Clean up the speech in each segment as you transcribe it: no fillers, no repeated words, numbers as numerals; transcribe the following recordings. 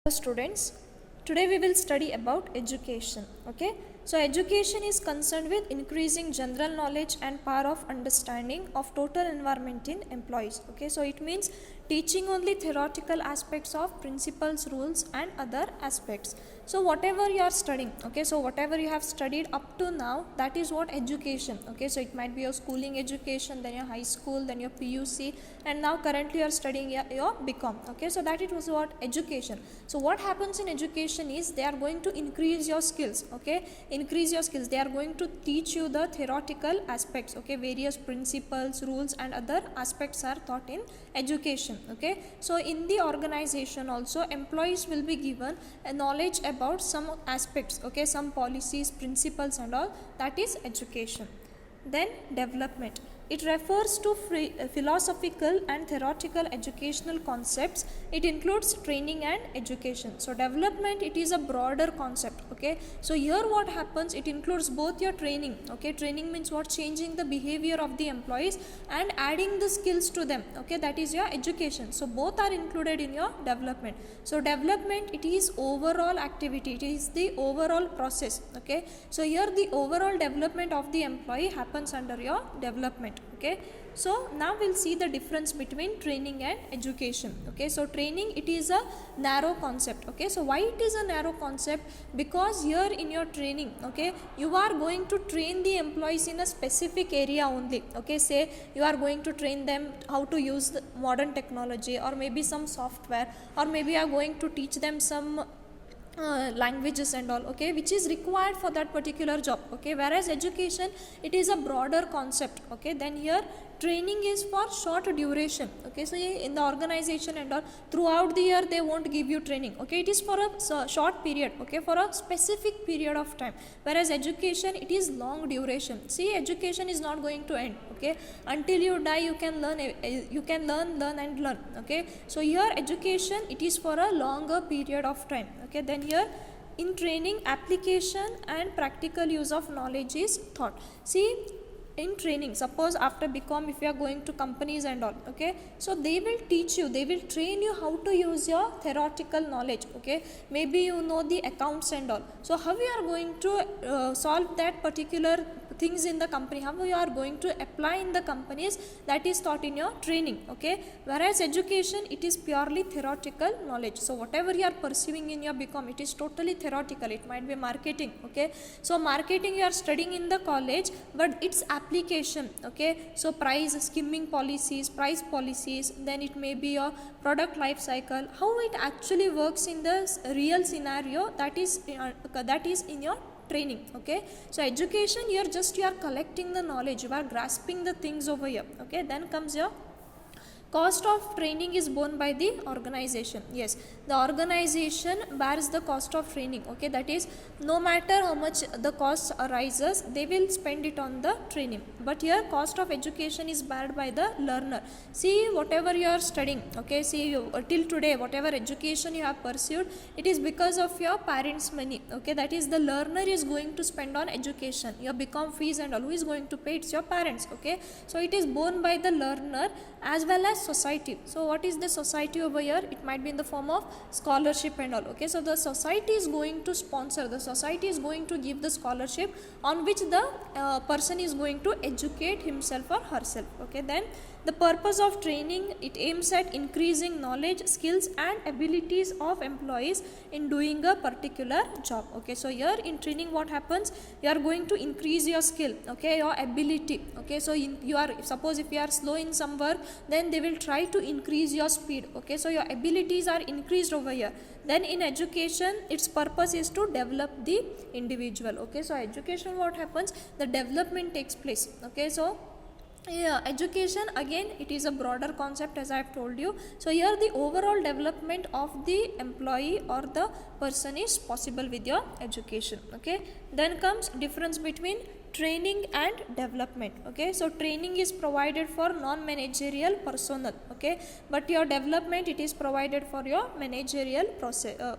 Students, today we will study about education. Okay, so education is concerned with increasing general knowledge and power of understanding of total environment in employees. Okay, so it means teaching only theoretical aspects of principles, rules and other aspects. So whatever you are studying, okay, so whatever you have studied up to now, that is what education. Okay, so it might be your schooling education, then your high school, then your PUC, and now currently you are studying your BCom. Okay, so that it was what education. So what happens in education is they are going to increase your skills. Okay, increase your skills. They are going to teach you the theoretical aspects. Okay, various principles, rules and other aspects are taught in education. Okay, so in the organization also employees will be given a knowledge about some aspects. Okay, some policies, principles and all. That is education. Then development. It refers to philosophical and theoretical educational concepts. It includes training and education. So development, it is a broader concept. Okay, so here what happens, it includes both your training. Okay, training means what? Changing the behavior of the employees and adding the skills to them. Okay, that is your education. So both are included in your development. So development, it is overall activity, it is the overall process. Okay, so here the overall development of the employee happens under your development. Okay, so now we'll see the difference between training and education. Okay, so training, it is a narrow concept. Okay, so why it is a narrow concept? Because here in your training, okay, you are going to train the employees in a specific area only. Okay, say you are going to train them how to use the modern technology, or maybe some software, or maybe you are going to teach them some languages and all, okay, which is required for that particular job. Okay, whereas education, it is a broader concept. Okay, then here training is for short duration. Okay, so in the organization and all, throughout the year they won't give you training. Okay, it is for a short period. Okay, for a specific period of time, whereas education, it is long duration. See, education is not going to end. Okay, until you die you can learn, learn and learn. Okay, so here education, it is for a longer period of time. Okay, then here in training, application and practical use of knowledge is taught. See, in training, suppose after BCom, if you are going to companies and all, okay, so they will teach you, they will train you how to use your theoretical knowledge. Okay, maybe you know the accounts and all, so how you are going to solve that particular things in the company, how you are going to apply in the companies, that is taught in your training. Okay, whereas education, it is purely theoretical knowledge. So whatever you are pursuing in your BCom, it is totally theoretical. It might be marketing. Okay, so marketing you are studying in the college, but its application, okay, so price skimming policies, price policies, then it may be your product life cycle, how it actually works in the real scenario, that is in your training. Okay, so education, here just you are collecting the knowledge, you are grasping the things over here. Okay, then comes your cost of training is borne by the organization. Yes, the organization bears the cost of training. Okay, that is, no matter how much the cost arises, they will spend it on the training. But here cost of education is borne by the learner. See, whatever you are studying, okay, see till today whatever education you have pursued, it is because of your parents' money. Okay, that is, the learner is going to spend on education. Your BCom fees and all, who is going to pay? It's your parents. Okay, so it is borne by the learner as well as society. So what is the society over here? It might be in the form of scholarship and all. Okay, so the society is going to sponsor, the society is going to give the scholarship on which the person is going to educate himself or herself. Okay, then the purpose of training, it aims at increasing knowledge, skills and abilities of employees in doing a particular job. Okay, so here in training what happens, you are going to increase your skill, okay, your ability. Okay, so you are, suppose if you are slow in some work, then they will try to increase your speed. Okay, so your abilities are increased over here. Then in education, its purpose is to develop the individual. Okay, so education, what happens, the development takes place. Okay, so yeah, education, again, it is a broader concept as I have told you. So here the overall development of the employee or the person is possible with your education. Okay, then comes difference between training and development. Okay, so training is provided for non-managerial personnel. Okay, but your development, it is provided for your managerial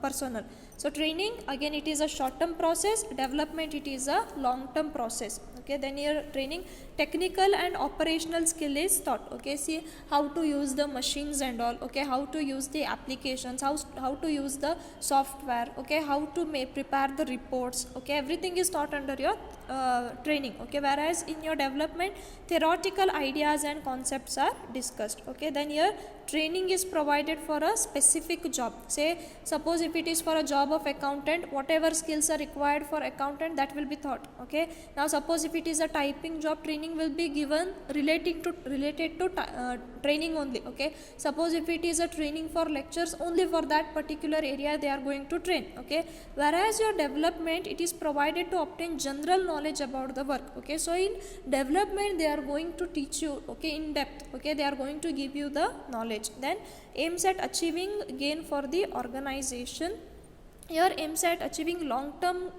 personnel. So training, again, it is a short-term process. Development, it is a long-term process. Okay, then here training technical and operational skill is taught. Okay, see how to use the machines and all. Okay, how to use the applications, how to use the software. Okay, how to prepare the reports. Okay, everything is taught under your training. Okay, whereas in your development, theoretical ideas and concepts are discussed. Okay, then here training is provided for a specific job. Say suppose if it is for a job of accountant, whatever skills are required for accountant, that will be taught. Okay, now suppose if it is a typing job, training will be given related to training only. Okay, suppose if it is a training for lectures, only for that particular area they are going to train. Okay, whereas your development, it is provided to obtain general knowledge about the work. Okay, so in development they are going to teach you, okay, in depth. Okay, they are going to give you the knowledge. Then aims at achieving gain for the organization. Here aims at achieving long term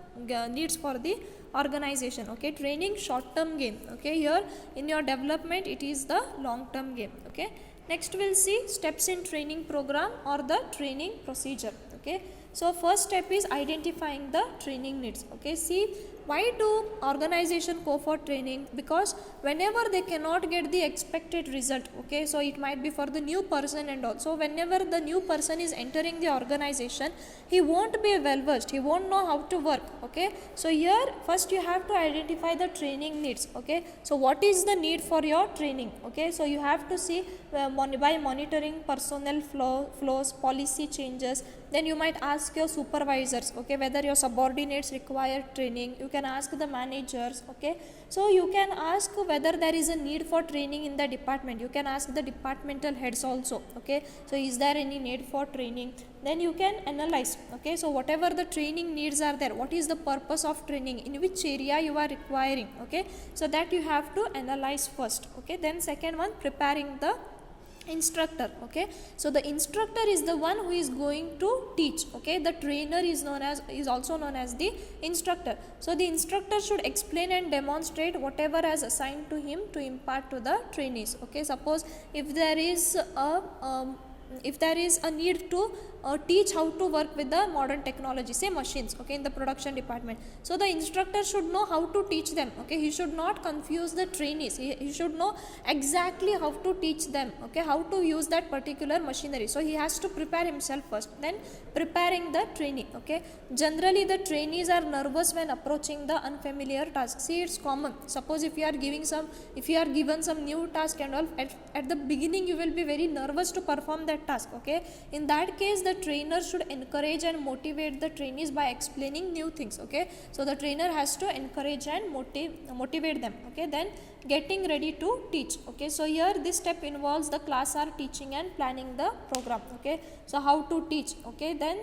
needs for the organization. Okay, training short term gain. Okay, here in your development it is the long term gain. Okay, next we'll see steps in training program or the training procedure. Okay, so first step is identifying the training needs. Okay, see why do organization go for training? Because whenever they cannot get the expected result, okay, so it might be for the new person, and also whenever the new person is entering the organization, he won't be well versed, he won't know how to work. Okay, so here first you have to identify the training needs. Okay, so what is the need for your training? Okay, so you have to see by monitoring personnel flows, policy changes. Then you might ask your supervisors, okay, whether your subordinates require training. You can ask the managers. Okay, so you can ask whether there is a need for training in the department. You can ask the departmental heads also. Okay, so is there any need for training? Then you can analyze. Okay, so whatever the training needs are there, what is the purpose of training, in which area you are requiring. Okay, so that you have to analyze first. Okay, then second one, preparing the instructor. Okay, so the instructor is the one who is going to teach. Okay, the trainer is also known as the instructor. So the instructor should explain and demonstrate whatever is assigned to him to impart to the trainees. Okay, suppose if there is a need to teach how to work with the modern technology, say machines, okay, in the production department, so the instructor should know how to teach them. Okay, he should not confuse the trainees. He should know exactly how to teach them, okay, how to use that particular machinery. So he has to prepare himself first, then preparing the trainee. Okay, generally the trainees are nervous when approaching the unfamiliar task. See, it's common. Suppose if you are given some new task and all, at the beginning you will be very nervous to perform that task. Okay, in that case the trainer should encourage and motivate the trainees by explaining new things. Okay, so the trainer has to encourage and motivate them. Okay, then getting ready to teach. Okay, so here this step involves the class or teaching and planning the program. Okay, so how to teach. Okay, then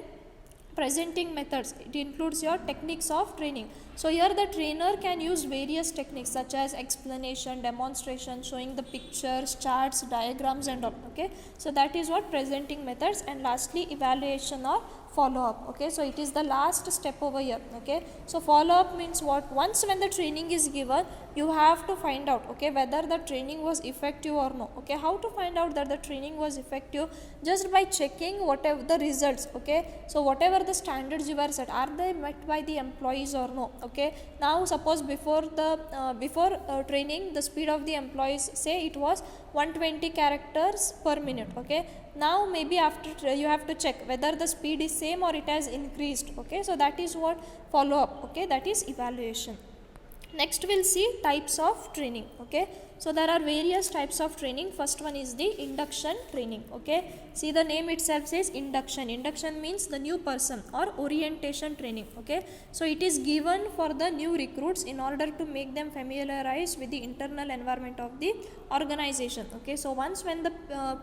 presenting methods, it includes your techniques of training. So here the trainer can use various techniques such as explanation, demonstration, showing the pictures, charts, diagrams and all. Okay, so that is what presenting methods. And lastly, evaluation or follow up. Okay, so it is the last step over here. Okay, so follow up means what? Once when the training is given, you have to find out, okay, whether the training was effective or no. Okay, how to find out that the training was effective? Just by checking whatever the results. Okay, so whatever the standards you were set, are they met by the employees or no? Okay, now suppose before training, the speed of the employees, say it was 120 characters per minute. Okay, now maybe after you have to check whether the speed is same or it has increased. Okay, so that is what follow up. Okay, that is evaluation. Next we'll see types of training. Okay, so there are various types of training. First one is the induction training. Okay, see the name itself says induction. Induction means the new person, or orientation training. Okay, so it is given for the new recruits in order to make them familiarized with the internal environment of the organization. Okay, so once when the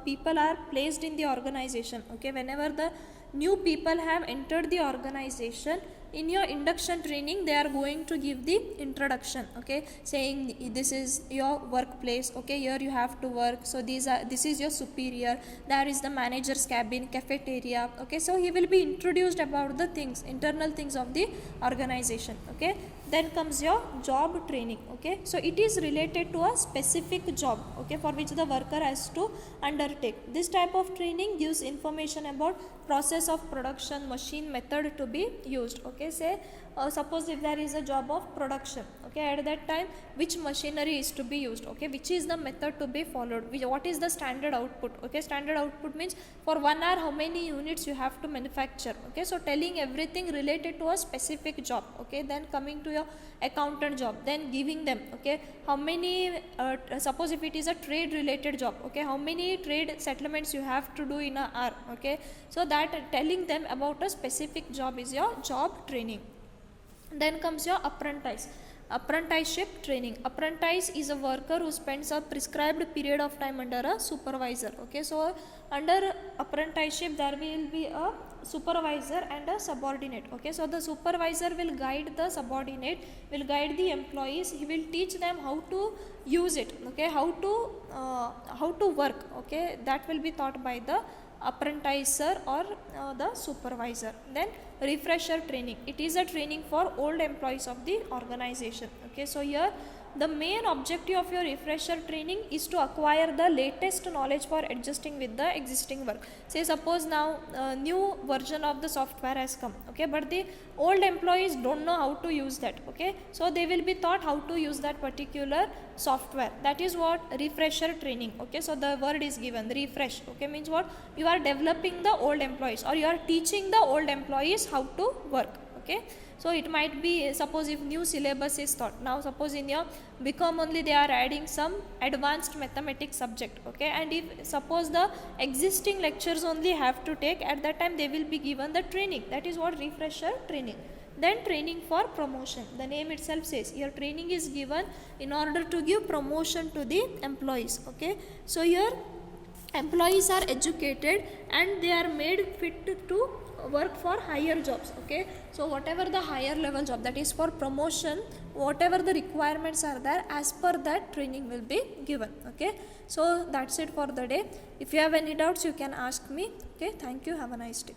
people are placed in the organization, okay, whenever the new people have entered the organization, in your induction training they are going to give the introduction. Okay, saying this is your workplace. Okay, here you have to work. So this is your superior. There is the manager's cabin, cafeteria. Okay, so he will be introduced about the things, internal things of the organization. Okay, then comes your job training. Okay, so it is related to a specific job, okay, for which the worker has to undertake. This type of training gives information about process of production, machine, method to be used. Okay, Okay, say suppose if there is a job of production, okay, at that time which machinery is to be used, okay, which is the method to be followed, what is the standard output. Okay, standard output means for 1 hour how many units you have to manufacture. Okay, so telling everything related to a specific job. Okay, then coming to your accountant job, then giving them, okay, how many suppose if it is a trade related job, okay, how many trade settlements you have to do in a hour. Okay, so that telling them about a specific job is your job training. Then comes your apprenticeship training. Apprentice is a worker who spends a prescribed period of time under a supervisor. Okay, so under apprenticeship there will be a supervisor and a subordinate. Okay, so the supervisor will guide the subordinate, will guide the employees, he will teach them how to use it. Okay, how to work. Okay, that will be taught by the apprenticer or the supervisor. Then refresher training, it is a training for old employees of the organization. Okay, so here the main objective of your refresher training is to acquire the latest knowledge for adjusting with the existing work. Say suppose now new version of the software has come, okay, but the old employees don't know how to use that. Okay, so they will be taught how to use that particular software. That is what refresher training. Okay, so the word is given, refresh. Okay, means what, you are developing the old employees or you are teaching the old employees how to work. Okay, so it might be, suppose if new syllabus is taught, now suppose in your BCom only they are adding some advanced mathematics subject. Okay, and if suppose the existing lectures only have to take, at that time they will be given the training. That is what refresher training. Then training for promotion, the name itself says here training is given in order to give promotion to the employees. Okay, so here employees are educated and they are made fit to work for higher jobs. Okay, so whatever the higher level job, that is for promotion, whatever the requirements are there, as per that training will be given. Okay, so that's it for the day. If you have any doubts you can ask me. Okay, thank you, have a nice day.